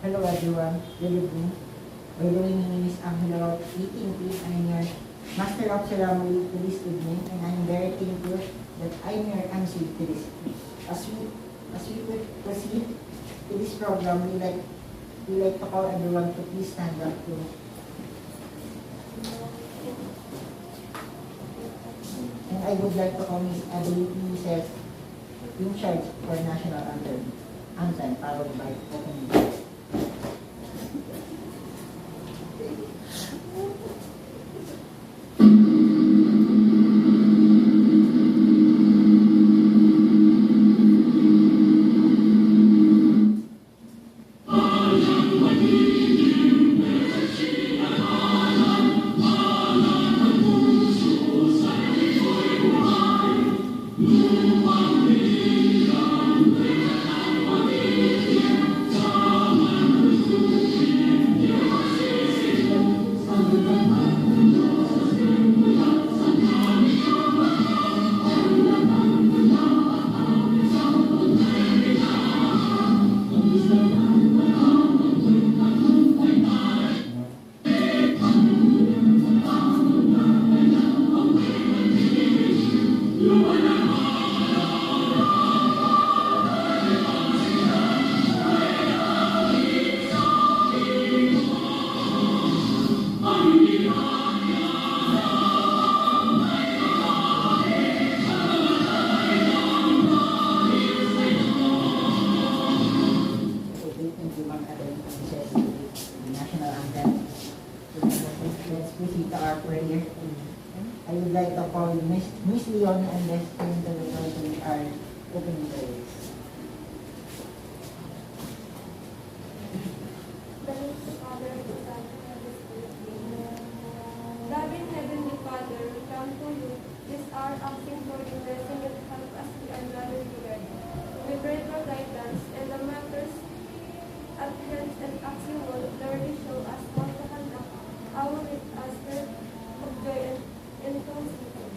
Hello everyone, good evening. By the way, my name is Angelo Itinti. I'm your Master of Ceremony to this evening, and I'm very thankful that I'm your MC to this. As we will proceed to this program, we like to call everyone to please stand up to. And I would like to call Ms. Ability Seth in charge for national anthem followed by opening. I would like to call Miss Leon and Miss Clinton to our opening prayers. Loving Heavenly Father, we come to you this hour asking for your blessing and help us we are gathered together. We pray for guidance and the matters at hand and as you will clearly show us how to conduct our after of joy and thanksgiving.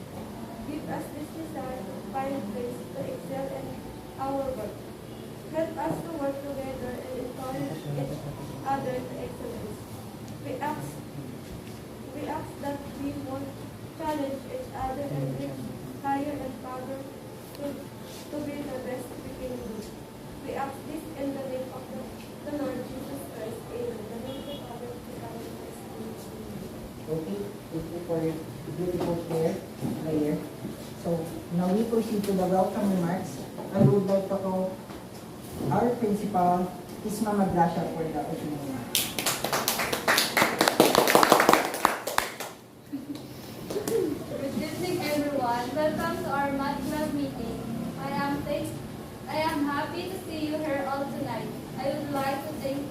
Give us this desire to find place to excel in our work. Help us to work together and encourage each other to excellence. We ask that we won't challenge each other and reach higher and farther to be the best we can do. We ask this in the name of the Lord Jesus Christ. Amen. The name of the Father, the Son, and the Spirit. Okay, thank you for your beautiful prayer. So now we proceed to the welcome remarks. I would like to call our principal, Ms. Mama Gracia, for the opening remarks. Good evening, everyone. Welcome to our math club meeting. I am happy to see you here all tonight. I would like to thank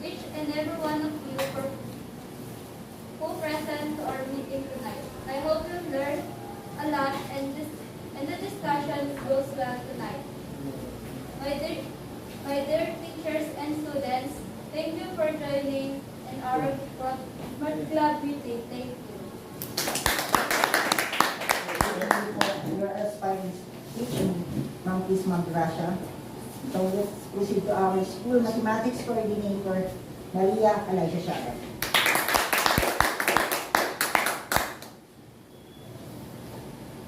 each and every one of you for who present to our meeting tonight. I hope you learned a lot and the discussion goes well tonight. My dear teachers and students, thank you for joining in our math club meeting. Thank you. Your aspirants teaching Ms. Ma'am Gracia. So let's proceed to our school mathematics coordinator, Maria Elijah Shagat.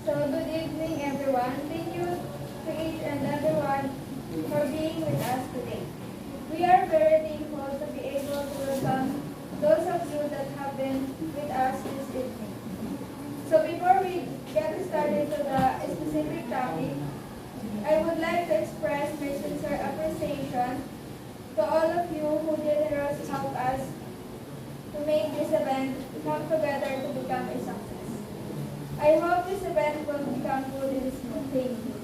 So good evening, everyone. Thank you to each and everyone for being with us today. We are very thankful to be able to welcome those of you that have been with us this evening. So before we get started to the specific topic, I would like to express my sincere appreciation to all of you who generously helped us to make this event come together to become a success. I hope this event will become good and smooth. Thank you.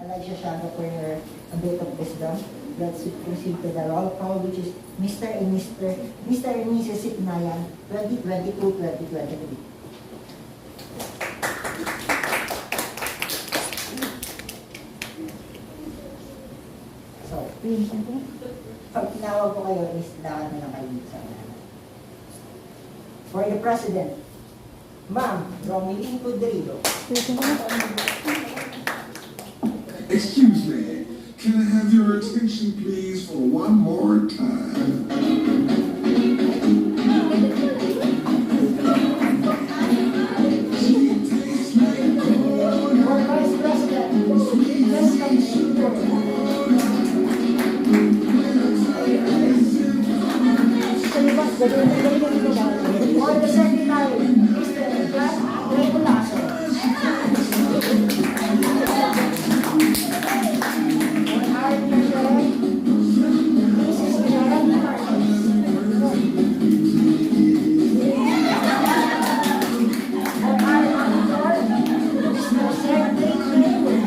Elijah Shagat for your a bit of wisdom. Let's proceed to the roll call, which is Mr. and Mrs. Sipnayan, 2022-2023. So, pag tinawag ko kayo, is lakad na lang kayo sa unahan. For the President, Ma'am Romeline Cudrido. Excuse me, Can I have your attention, please, for one more time? Sweet tastes like gold. Or Vice President, let's or the Secretary, Mr. Regulaso. Or our Treasurer, Mrs. Geraldine Marcos. Or our Auditor, Mr. Sergey Greenwood.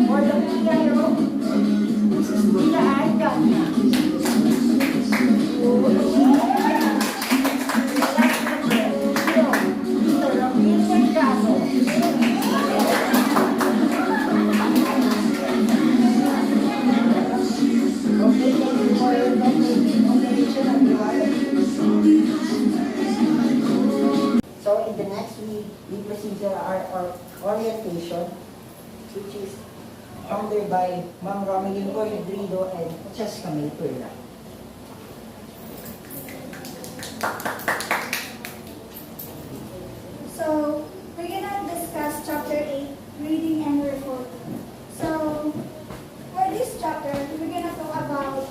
Or the PIO, Mrs. Tina Ann Gagna. Mr. Ramil Mercado. Okay, thank you for your nomination, everyone. So in the next we proceed to our orientation, which is founded by Ma'am Romelyn Rodrigo and Cheska May Perla. So, we're gonna discuss chapter 8, reading and reporting. So, for this chapter, we're gonna talk about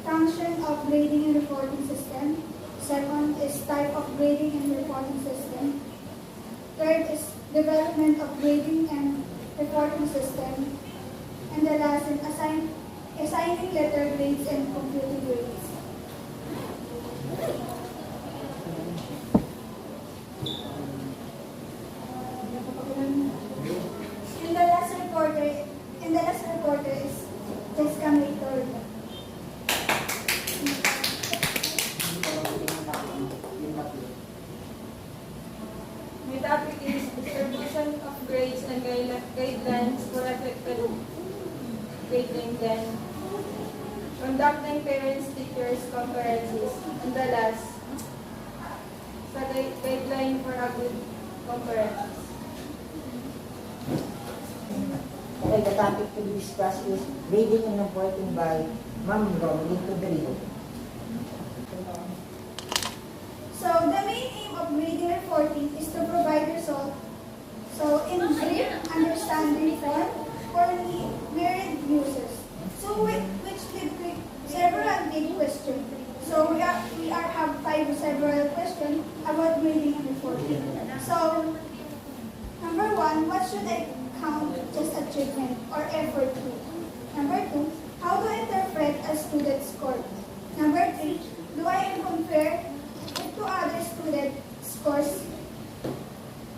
function of grading and reporting system. Second is type of grading and reporting system. Third is development of grading and reporting system. And the last is assigning letter grades and computing grades. And the last reporter is Jessica Mator. My topic is distribution of grades and guidelines for affected grading, then conducting parents-teachers conferences, and the last, sa guideline for a good conference. Okay, the topic to be discussed is grading and reporting by Ma'am Romelyn Rodrigo. So the main aim of grading and reporting is to provide results. So in brief, understanding for myriad users. So which did several big questions. So we have several questions about grading and reporting. So number 1, what should I count as achievement or effort to? Number 2, how do I interpret a student's score? Number 3, do I compare it to other student scores?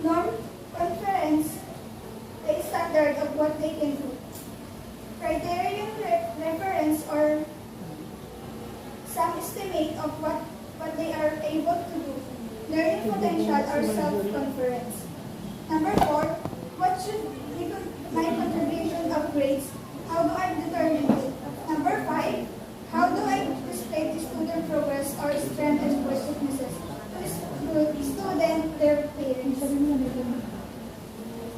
Norm, conference, the standard of what they can do. Criterion reference or some estimate of what they are able to do. Learning potential or self-conference. Number 4, what should be my contribution of grades? How do I determine it? Number 5, how do I display the student progress or strengths and weaknesses to student, their parents?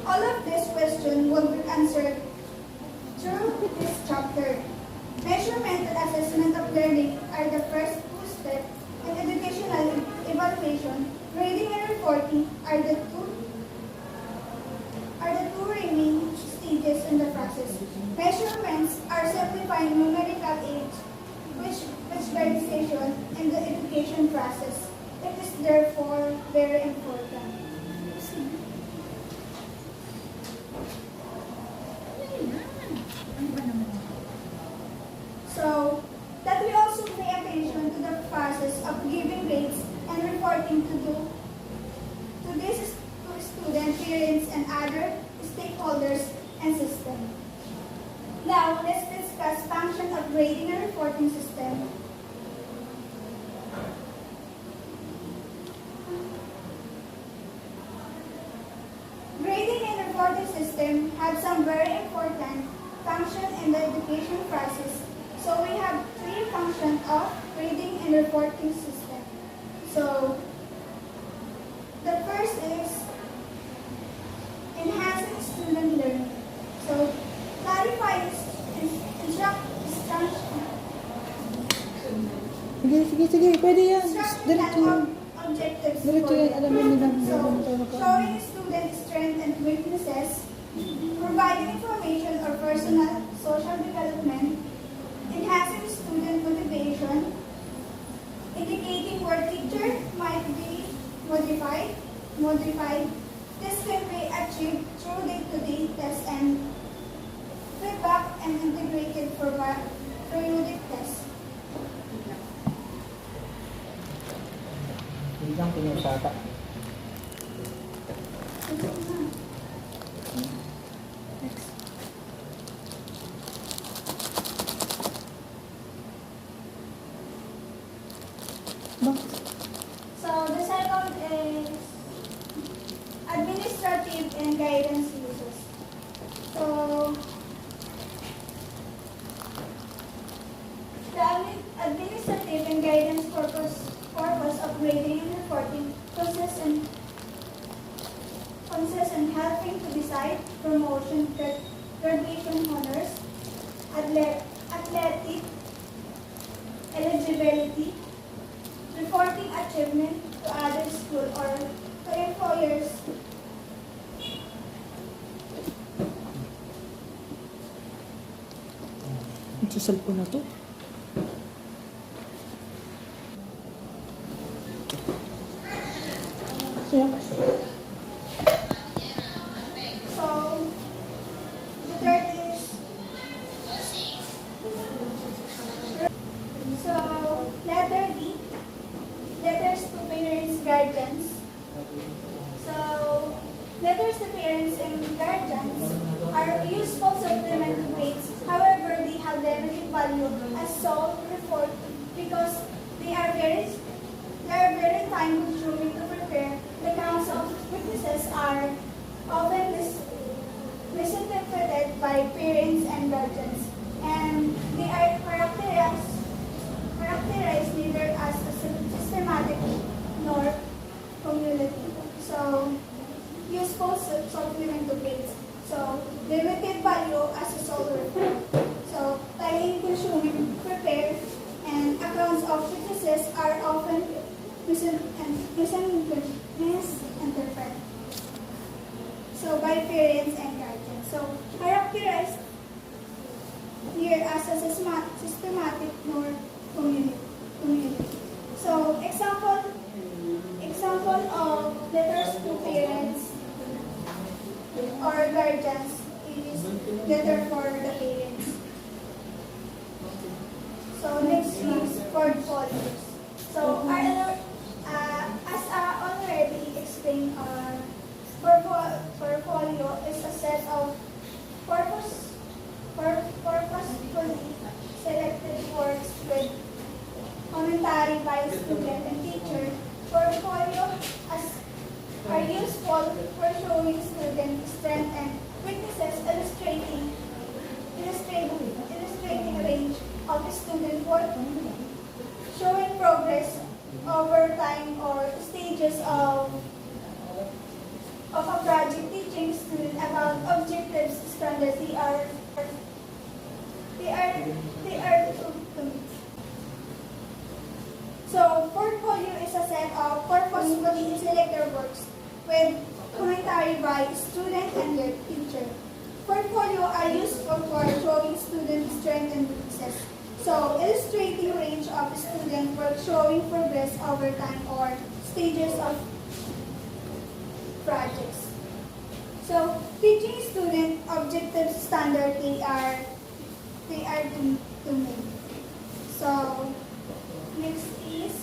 All of these questions will be answered through this chapter. Measurement and assessment of learning are the first 2 steps, and educational evaluation, grading and reporting are the two remaining stages in the process. Measurements are simplifying numerical aids, which verification in the education process. It is therefore very important. So, that we also pay attention to the process of giving grades and reporting to this to students, parents, and other stakeholders and system. Now, let's discuss function of grading and reporting system. Grading and reporting system have some very important function in the education process. So we have 3 functions of grading and reporting system. So the first is enhancing Sige, sige, pwede yan. Structure Diretso and yan. objectives Diretso for yan. them. Alamin nila. So, showing student strengths and weaknesses, providing information or personal social development, enhancing student motivation, indicating where teacher might be modified. This can be achieved through day-to-day tests and feedback and integrated periodic tests. Biglang pinusata. So the second is administrative and guidance uses. So the administrative and guidance purpose of grading and reporting process and helping to decide promotion, graduation honors, athletic eligibility, reporting achievement to other school or to employers. Sa cellphone na to. Yeah. So the third is letter D, letters to parents, guardians. So letters to parents and guardians are useful supplement to grades. However, they have limited value as sole report because they are very time consuming to prepare. The counts of witnesses are often misinterpreted by parents and guardians, and they are characterized neither as a systematic nor cumulative. So, useful supplement to grades. So, limited value as a sole report. So, time consuming, prepare, and accounts of witnesses are often misinterpreted. So, by parents and guardians. So, characterized here as a systematic nor community. So, example of letters to parents or guardians is letter for the parents. So, next is portfolios. So, as already explained, portfolio is a set of purposefully selected works with commentary by student and teacher. Portfolio are useful for showing student strength and weaknesses, illustrating a range of student work, showing progress over time or stages of a project, teaching students about objectives, standards they are to meet. So, portfolio is a set of purposefully selected works with commentary by student and their teacher. Portfolio are useful for showing student strength and weaknesses. So, illustrating range of student work showing progress over time or stages of projects. So, teaching student objective standard they are to meet. So, next is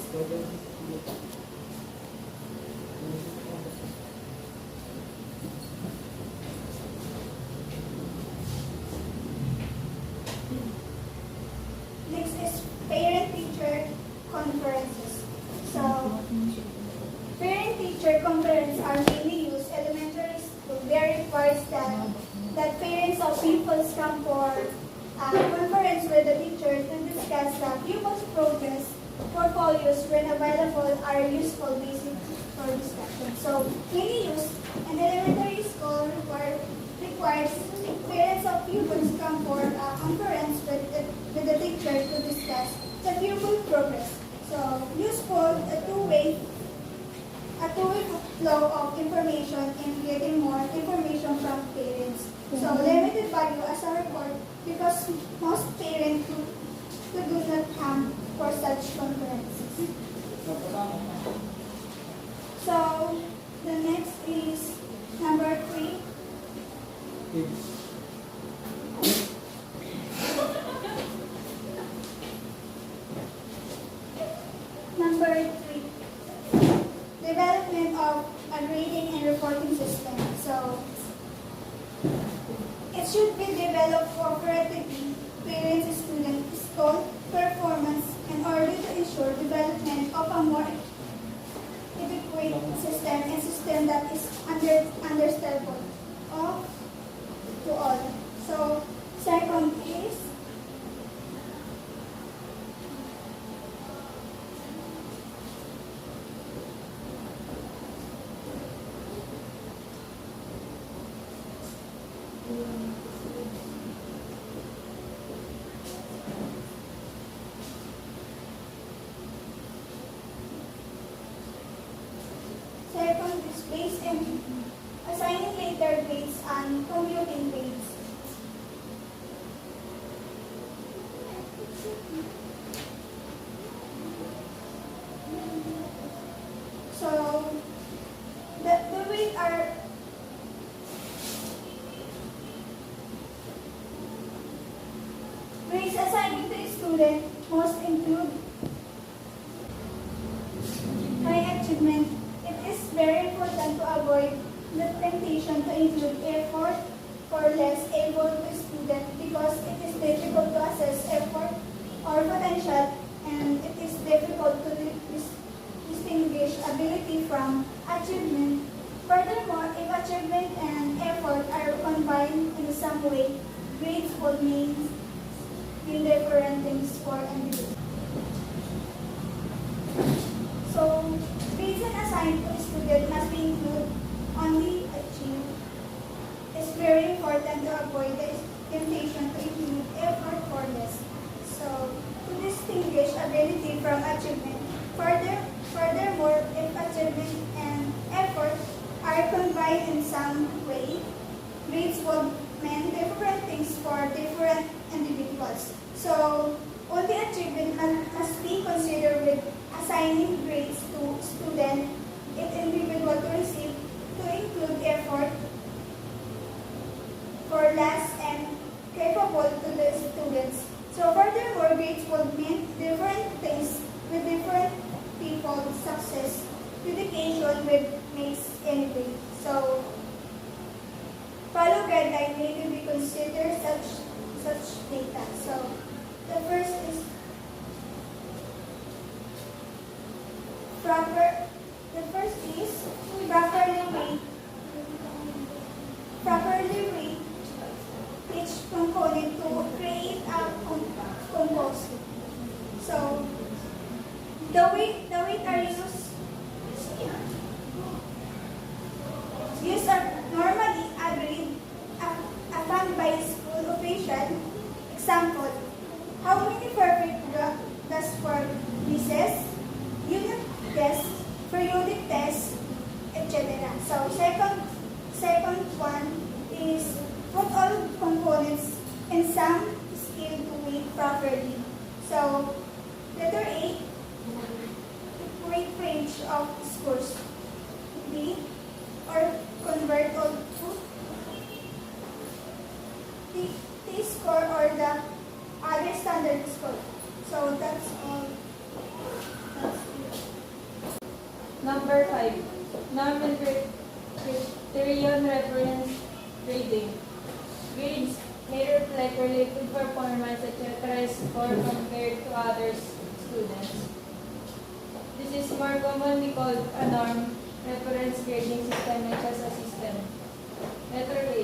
parent-teacher conferences. So, parent-teacher conferences are mainly used elementary school. They requires that parents of pupils come for conference with the teacher to discuss the pupils' progress. Portfolios, when available, are useful basis for discussion. So, mainly used in elementary school requires parents of pupils come for a conference with the teacher to discuss the pupil progress. So useful, a two-way flow of information and getting more information from parents. So limited value as a report because most parents who do not come for such conferences. So the next is number 3. Number 3, development of a grading and reporting system. So it should be developed cooperatively, parents, students, school, performance, in order to ensure development of a more adequate system and system that is understandable to all. So second is based in assigning later grades and computing grades. So the way are grades assigned to a student must include high achievement. It is very important to avoid the temptation to include effort for less able student because it is difficult to assess effort or potential, and it is difficult to distinguish ability from achievement. Furthermore, if achievement and effort are combined in some way, grades would mean different things for individuals. So, grades assigned to a student must be included only achieved. It's very important to avoid the temptation to include effort for less. So, to distinguish ability from achievement. Furthermore, if achievement and effort are combined in some way, grades will mean different things for different individuals. So, only achievement must be considered with assigning grades to student if individual to receive to include effort for less and capable to the students. So furthermore, grades will mean different things with different people's success. Education with makes anyway. So follow guideline may to be considered such data. So the first is properly rate each component to create a compose. So the weight are used are normally agreed upon by school official. Example, how many perfect does for quizzes, unit tests, periodic tests, etc. So second one is put all components in some scale to weight properly. So letter A, weight range of scores. B, or convert all to T score or the other standard score. So that's all. That's it. Number 5. Non-criterion reference grading. Grades may reflect related performance, etc. score compared to other students. This is more commonly called a norm reference grading system, not just a system. Letter A.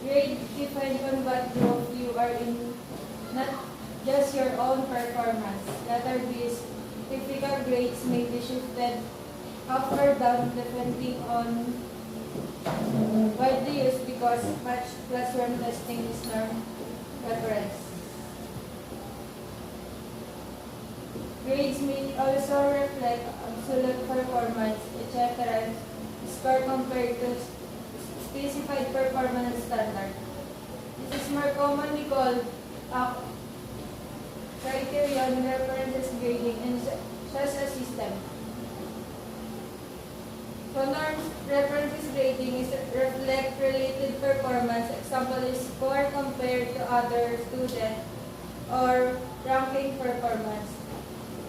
Grade depends on what group you are in, not just your own performance. Letter B is typical grades may be shifted up or down depending on widely used because much classroom testing is norm reference. Grades may also reflect absolute performance, etc. Score compared to specified performance standard. This is more commonly called criterion references grading in such a system. So norms references grading is reflect related performance. Example is score compared to other student or ranking performance.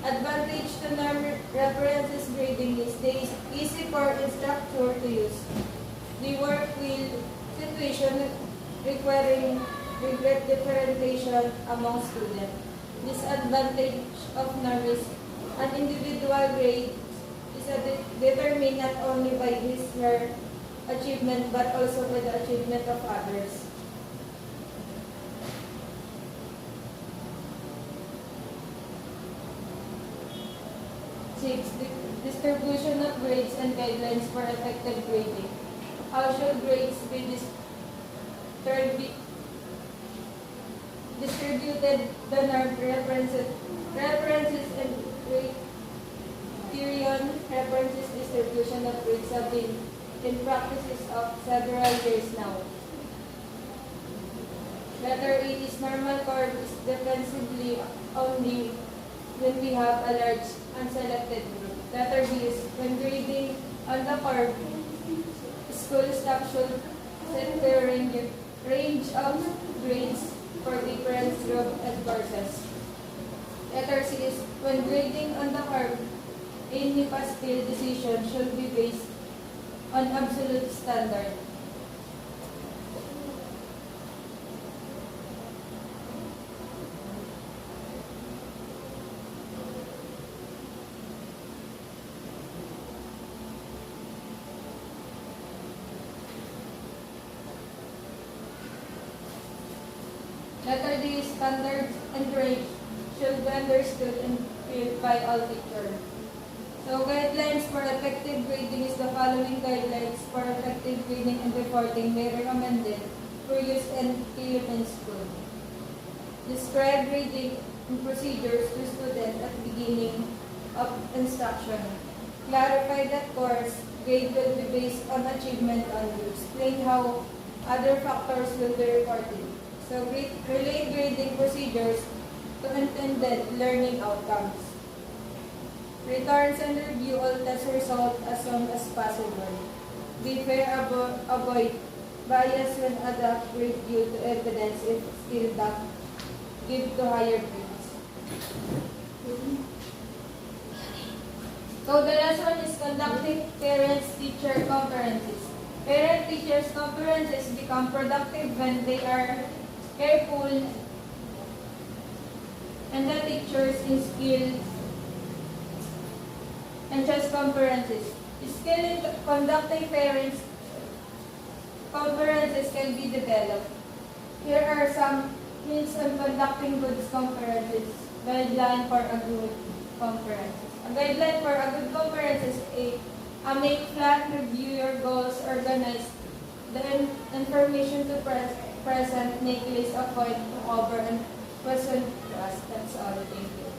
Advantage to norm references grading is they is easy for instructor to use. They work with situation requiring regret differentiation among students. Disadvantage of norm is an individual grade is determined not only by his her achievement but also by the achievement of others. Six, distribution of grades and guidelines for effective grading. How should grades be distributed? The norm references and criterion references distribution of grades have been in practices of several years now. Letter A is normal curve is defensively only when we have a large unselected group. Letter B is when grading on the curve, school staff should set their range of grades for different groups and courses. Letter C is when grading on the curve, any pass-fail decision should be based on absolute standard. Letter D, standards and grades should be understood and felt by all teachers. So guidelines for effective grading is the following guidelines for effective grading and reporting may recommended for use in elementary school. Describe grading procedures to students at the beginning of instruction. Clarify that course grade will be based on achievement only. Explain how other factors will be reported. So relate grading procedures to intended learning outcomes. Returns and review all test results as soon as possible. Be fair, avoid bias when adapt review to evidence if still that give to higher grades. So the last one is conducting parents-teacher conferences. Parent-teachers conferences become productive when they are careful and the teachers in skills and just conferences. Skill in conducting parents conferences can be developed. Here are some hints on conducting good conferences. Guideline for a good conference. A guideline for a good conference is a make plan, review your goals, organize the information to present, make list of point to cover, and question to ask. That's all. Thank you.